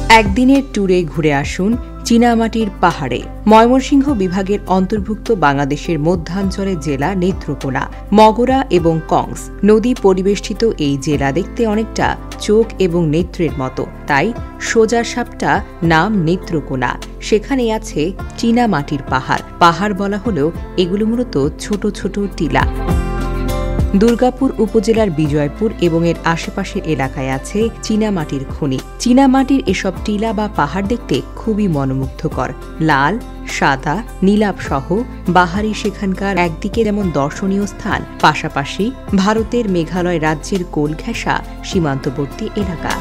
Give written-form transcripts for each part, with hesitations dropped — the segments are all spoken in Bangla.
একদিনের ট্যুরে ঘুরে আসুন চীনামাটির পাহাড়ে। ময়মনসিংহ বিভাগের অন্তর্ভুক্ত বাংলাদেশের মধ্যাঞ্চলের জেলা নেত্রকোনা, মগরা এবং কংস নদী পরিবেষ্টিত এই জেলা দেখতে অনেকটা চোখ এবং নেত্রের মতো, তাই সোজা সাপটা নাম নেত্রকোনা। সেখানে আছে চীনামাটির পাহাড়। পাহাড় বলা হলেও এগুলো মূলত ছোট ছোট টিলা। দুর্গাপুর উপজেলার বিজয়পুর এবং এর আশেপাশের এলাকায় আছে চীনামাটির খনি। চীনামাটির এসব টিলা বা পাহাড় দেখতে খুবই মনোমুগ্ধকর। লাল, সাদা, নীলাভ সহ বাহারি সেখানকার একদিকে যেমন দর্শনীয় স্থান, পাশাপাশি ভারতের মেঘালয় রাজ্যের কোল ঘেঁষা সীমান্তবর্তী এলাকা।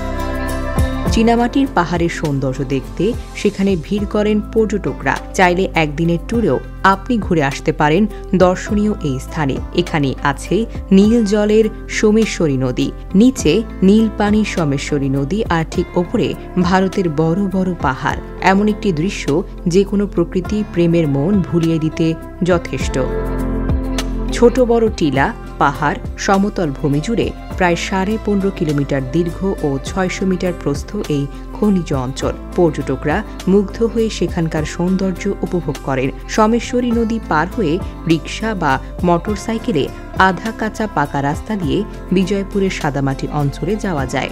চীনামাটির পাহাড়ের সৌন্দর্য দেখতে সেখানে ভিড় করেন পর্যটকরা। চাইলে একদিনের ট্যুরেও আপনি ঘুরে আসতে পারেন দর্শনীয় এই স্থানে। এখানে আছে নীল জলের সোমেশ্বরী নদী, নিচে নীল পানির সোমেশ্বরী নদী, আর ঠিক ওপরে ভারতের বড় বড় পাহাড়। এমন একটি দৃশ্য যে কোনো প্রকৃতি প্রেমের মন ভুলিয়ে দিতে যথেষ্ট। ছোট বড় টিলা, পাহাড়, সমতল ভূমি জুড়ে প্রায় 15.5 কিলোমিটার দীর্ঘ ও 600 মিটার প্রস্থ এই খনিজ অঞ্চল। পর্যটকরা মুগ্ধ হয়ে সেখানকার সৌন্দর্য উপভোগ করেন। সোমেশ্বরী নদী পার হয়ে রিকশা বা মোটরসাইকেলে আধা কাঁচা পাকা রাস্তা দিয়ে বিজয়পুরের সাদামাটি অঞ্চলে যাওয়া যায়।